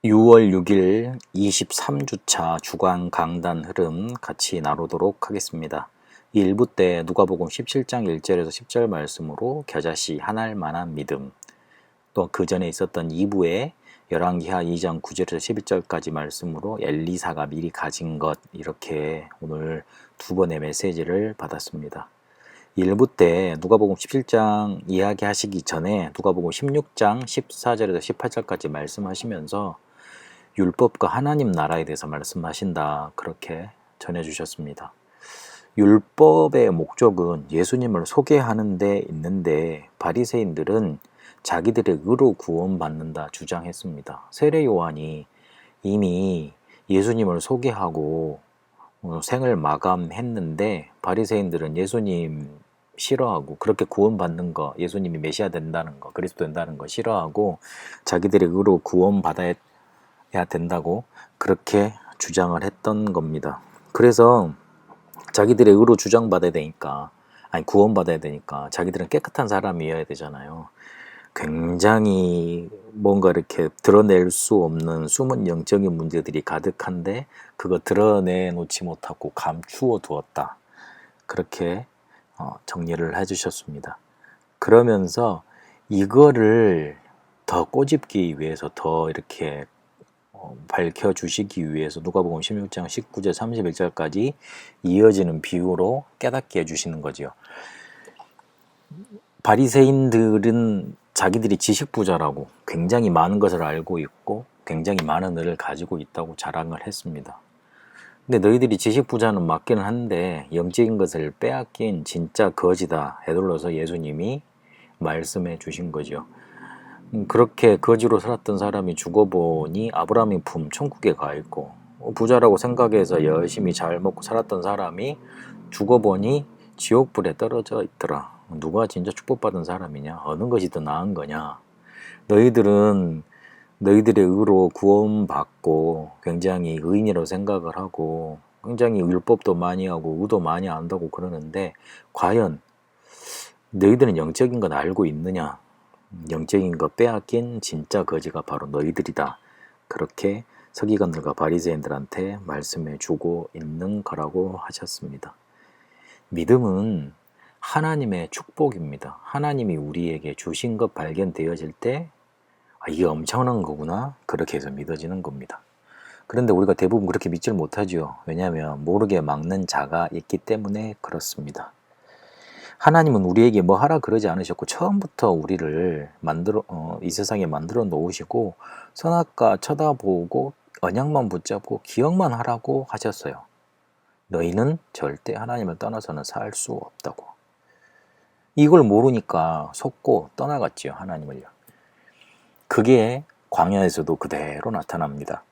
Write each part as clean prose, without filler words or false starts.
6월 6일 23주차 주간 강단 흐름 같이 나누도록 하겠습니다. 이 1부 때 누가복음 17장 1절에서 10절 말씀으로 겨자씨 한 알 만한 믿음, 또 그 전에 있었던 2부에 열왕기하 2장 9절에서 11절까지 말씀으로 엘리사가 미리 가진 것, 이렇게 오늘 두 번의 메시지를 받았습니다. 1부 때 누가복음 17장 이야기하시기 전에 누가복음 16장 14절에서 18절까지 말씀하시면서 율법과 하나님 나라에 대해서 말씀하신다, 그렇게 전해주셨습니다. 율법의 목적은 예수님을 소개하는 데 있는데 바리새인들은 자기들의 의로 구원받는다 주장했습니다. 세례 요한이 이미 예수님을 소개하고 생을 마감했는데 바리새인들은 예수님 싫어하고, 그렇게 구원받는 거, 예수님이 메시아 된다는 거, 그리스도 된다는 거 싫어하고 자기들의 의로 구원받아야 된다고 그렇게 주장을 했던 겁니다. 그래서 자기들의 의로 주장받아야 되니까, 구원받아야 되니까 자기들은 깨끗한 사람이어야 되잖아요. 굉장히 뭔가 이렇게 드러낼 수 없는 숨은 영적인 문제들이 가득한데 그거 드러내놓지 못하고 감추어 두었다, 그렇게 정리를 해주셨습니다. 그러면서 이거를 더 꼬집기 위해서, 더 이렇게 밝혀주시기 위해서 누가복음 16장 19절 31절까지 이어지는 비유로 깨닫게 해주시는 거죠. 바리새인들은 자기들이 지식부자라고 굉장히 많은 것을 알고 있고 굉장히 많은 의를 가지고 있다고 자랑을 했습니다. 근데 너희들이 지식부자는 맞기는 한데 영적인 것을 빼앗긴 진짜 거지다, 해둘러서 예수님이 말씀해 주신 거죠. 그렇게 거지로 살았던 사람이 죽어보니 아브라함의 품 천국에 가 있고, 부자라고 생각해서 열심히 잘 먹고 살았던 사람이 죽어보니 지옥불에 떨어져 있더라. 누가 진짜 축복받은 사람이냐? 어느 것이 더 나은 거냐? 너희들은 너희들의 의로 구원받고 굉장히 의인이라고 생각을 하고 굉장히 율법도 많이 하고 의도 많이 안다고 그러는데, 과연 너희들은 영적인 건 알고 있느냐? 영적인 것 빼앗긴 진짜 거지가 바로 너희들이다, 그렇게 서기관들과 바리새인들한테 말씀해 주고 있는 거라고 하셨습니다. 믿음은 하나님의 축복입니다. 하나님이 우리에게 주신 것 발견되어질 때 이게 엄청난 거구나, 그렇게 해서 믿어지는 겁니다. 그런데 우리가 대부분 그렇게 믿질 못하죠. 왜냐하면 모르게 막는 자가 있기 때문에 그렇습니다. 하나님은 우리에게 뭐 하라 그러지 않으셨고, 처음부터 우리를 이 세상에 만들어 놓으시고 선악과 쳐다보고 언약만 붙잡고 기억만 하라고 하셨어요. 너희는 절대 하나님을 떠나서는 살 수 없다고. 이걸 모르니까 속고 떠나갔지요, 하나님을요. 그게 광야에서도 그대로 나타납니다.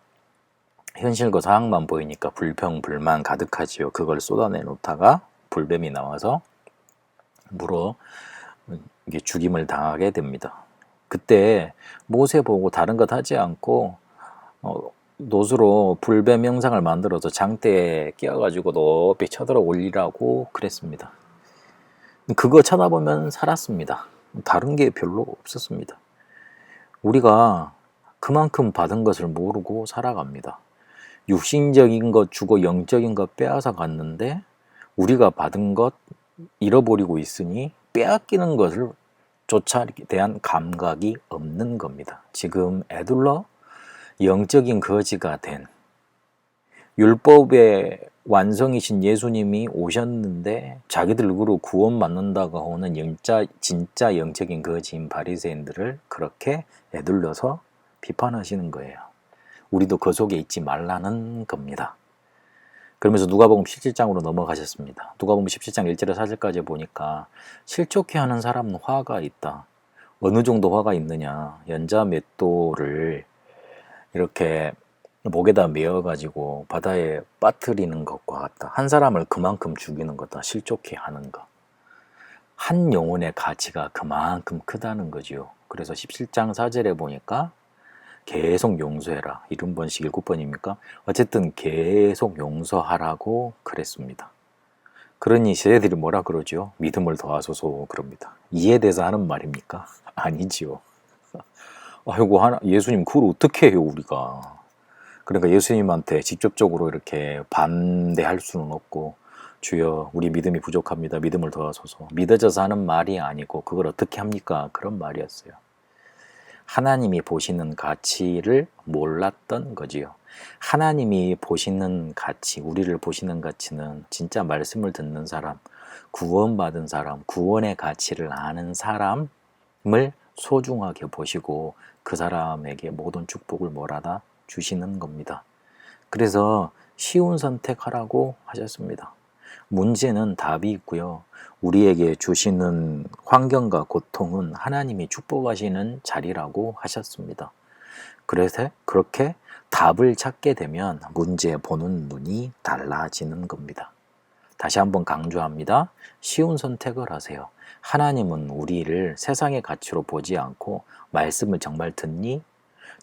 현실과 상황만 보이니까 불평, 불만 가득하지요. 그걸 쏟아내 놓다가 불뱀이 나와서 물어 이게 죽임을 당하게 됩니다. 그때 모세 보고 다른 것 하지 않고 놋으로 불뱀 형상을 만들어서 장대에 끼워가지고 높이 쳐들어 올리라고 그랬습니다. 그거 쳐다보면 살았습니다. 다른 게 별로 없었습니다. 우리가 그만큼 받은 것을 모르고 살아갑니다. 육신적인 것 주고 영적인 것 빼앗아 갔는데 우리가 받은 것 잃어버리고 있으니 빼앗기는 것을 조차 대한 감각이 없는 겁니다. 지금 애둘러 영적인 거지가 된, 율법의 완성이신 예수님이 오셨는데 자기들 으로 구원받는다고 하는 진짜 영적인 거지인 바리새인들을 그렇게 애둘러서 비판하시는 거예요. 우리도 그 속에 있지 말라는 겁니다. 그러면서 누가복음 17장으로 넘어가셨습니다. 누가복음 17장 1절에서 4절까지 보니까 실족해하는 사람은 화가 있다. 어느 정도 화가 있느냐? 연자 맷돌을 이렇게 목에다 메어가지고 바다에 빠뜨리는 것과 같다. 한 사람을 그만큼 죽이는 거다. 실족해하는 것. 한 영혼의 가치가 그만큼 크다는 거지요. 그래서 17장 4절에 보니까 계속 용서해라. 70번씩 7번입니까? 어쨌든 계속 용서하라고 그랬습니다. 그러니 쟤들이 뭐라 그러죠? 믿음을 더하소서 그럽니다. 이에 대해서 하는 말입니까? 아니지요. 아이고, 예수님, 그걸 어떻게 해요, 우리가. 그러니까 예수님한테 직접적으로 이렇게 반대할 수는 없고, 주여, 우리 믿음이 부족합니다. 믿음을 도와소서. 믿어져서 하는 말이 아니고, 그걸 어떻게 합니까? 그런 말이었어요. 하나님이 보시는 가치를 몰랐던 거지요. 하나님이 보시는 가치, 우리를 보시는 가치는 진짜 말씀을 듣는 사람, 구원받은 사람, 구원의 가치를 아는 사람을 소중하게 보시고 그 사람에게 모든 축복을 몰아다 주시는 겁니다. 그래서 쉬운 선택하라고 하셨습니다. 문제는 답이 있고요. 우리에게 주시는 환경과 고통은 하나님이 축복하시는 자리라고 하셨습니다. 그래서 그렇게 답을 찾게 되면 문제 보는 눈이 달라지는 겁니다. 다시 한번 강조합니다. 쉬운 선택을 하세요. 하나님은 우리를 세상의 가치로 보지 않고 말씀을 정말 듣니?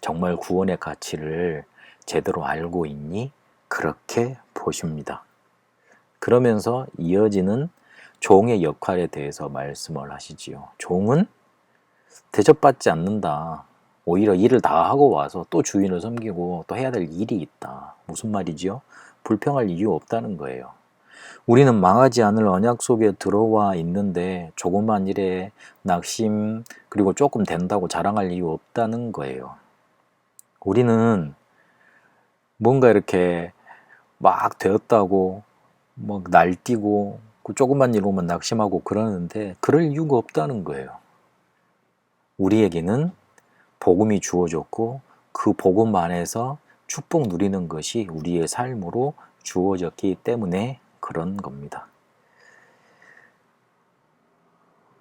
정말 구원의 가치를 제대로 알고 있니? 그렇게 보십니다. 그러면서 이어지는 종의 역할에 대해서 말씀을 하시지요. 종은 대접받지 않는다. 오히려 일을 다 하고 와서 또 주인을 섬기고 또 해야 될 일이 있다. 무슨 말이지요? 불평할 이유 없다는 거예요. 우리는 망하지 않을 언약 속에 들어와 있는데 조그만 일에 낙심 그리고 조금 된다고 자랑할 이유 없다는 거예요. 우리는 뭔가 이렇게 막 되었다고 막 날뛰고 그 조그만 일 오면 낙심하고 그러는데 그럴 이유가 없다는 거예요. 우리에게는 복음이 주어졌고 그 복음 안에서 축복 누리는 것이 우리의 삶으로 주어졌기 때문에 그런 겁니다.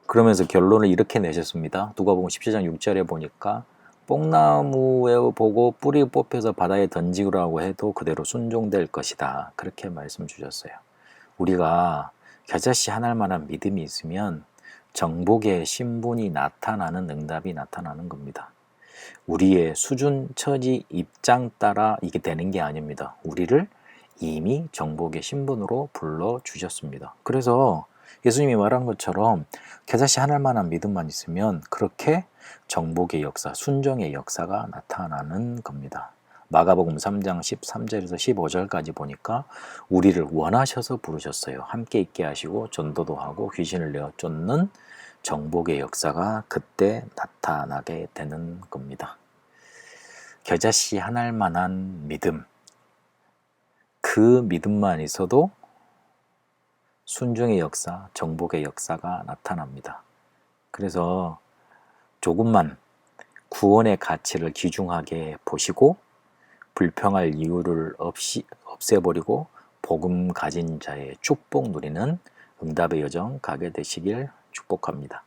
그러면서 결론을 이렇게 내셨습니다. 누가복음 17장 6절에 보니까 뽕나무에 보고 뿌리 뽑혀서 바다에 던지라고 해도 그대로 순종될 것이다. 그렇게 말씀 주셨어요. 우리가 겨자씨 하나할 만한 믿음이 있으면 정복의 신분이 나타나는 응답이 나타나는 겁니다. 우리의 수준, 처지, 입장 따라 이게 되는 게 아닙니다. 우리를 이미 정복의 신분으로 불러주셨습니다. 그래서 예수님이 말한 것처럼 겨자씨 하나할 만한 믿음만 있으면 그렇게 정복의 역사, 순종의 역사가 나타나는 겁니다. 마가복음 3장 13절에서 15절까지 보니까 우리를 원하셔서 부르셨어요. 함께 있게 하시고 전도도 하고 귀신을 내어 쫓는 정복의 역사가 그때 나타나게 되는 겁니다. 겨자씨 하나할 만한 믿음, 그 믿음만 있어도 순종의 역사, 정복의 역사가 나타납니다. 그래서 조금만 구원의 가치를 귀중하게 보시고 불평할 이유를 없애버리고 복음 가진 자의 축복 누리는 응답의 여정 가게 되시길 축복합니다.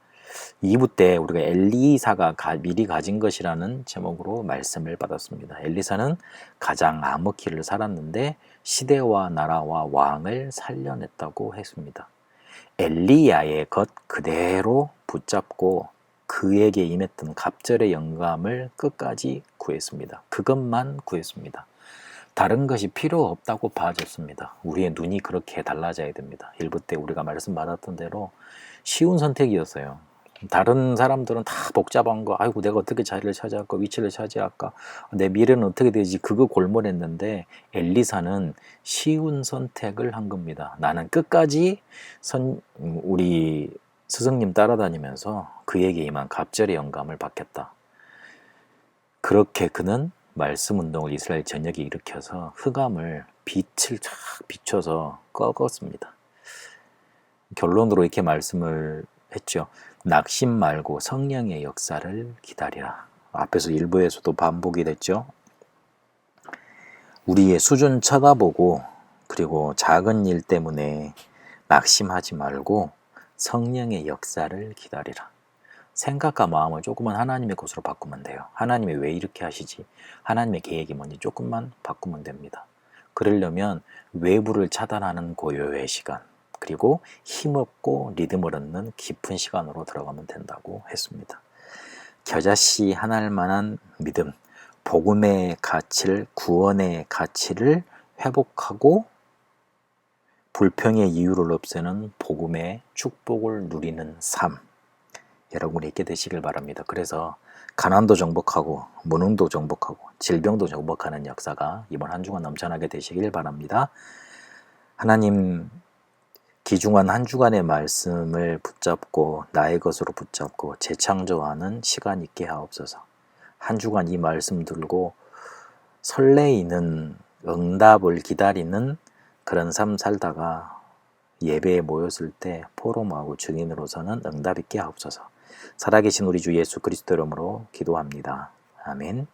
2부 때 우리가 엘리사가 미리 가진 것이라는 제목으로 말씀을 받았습니다. 엘리사는 가장 암흑기를 살았는데 시대와 나라와 왕을 살려냈다고 했습니다. 엘리야의 것 그대로 붙잡고 그에게 임했던 갑절의 영감을 끝까지 구했습니다. 그것만 구했습니다. 다른 것이 필요 없다고 봐줬습니다. 우리의 눈이 그렇게 달라져야 됩니다. 1부 때 우리가 말씀 받았던 대로 쉬운 선택이었어요. 다른 사람들은 다 복잡한 거, 아이고 내가 어떻게 자리를 차지할까, 위치를 차지할까, 내 미래는 어떻게 되지, 그거 골몰했는데 엘리사는 쉬운 선택을 한 겁니다. 나는 끝까지 우리 스승님 따라다니면서 그에게 임한 갑절의 영감을 받겠다. 그렇게 그는 말씀 운동을 이스라엘 전역에 일으켜서 흑암을 빛을 쫙 비춰서 꺾었습니다. 결론으로 이렇게 말씀을 했죠. 낙심 말고 성령의 역사를 기다리라. 앞에서 일부에서도 반복이 됐죠. 우리의 수준 쳐다보고 그리고 작은 일 때문에 낙심하지 말고 성령의 역사를 기다리라. 생각과 마음을 조금만 하나님의 것으로 바꾸면 돼요. 하나님이 왜 이렇게 하시지? 하나님의 계획이 뭔지 조금만 바꾸면 됩니다. 그러려면 외부를 차단하는 고요의 시간, 그리고 힘없고 리듬을 얻는 깊은 시간으로 들어가면 된다고 했습니다. 겨자씨 하나할 만한 믿음, 복음의 가치를, 구원의 가치를 회복하고 불평의 이유를 없애는 복음의 축복을 누리는 삶. 여러분이 있게 되시길 바랍니다. 그래서 가난도 정복하고 무능도 정복하고 질병도 정복하는 역사가 이번 한 주간 넘쳐나게 되시길 바랍니다. 하나님 귀중한 한 주간의 말씀을 붙잡고 나의 것으로 붙잡고 재창조하는 시간 있게 하옵소서. 한 주간 이 말씀 들고 설레이는 응답을 기다리는 그런 삶 살다가 예배에 모였을 때 포럼하고 증인으로서는 응답 있게 하옵소서. 살아계신 우리 주 예수 그리스도 이름으로 기도합니다. 아멘.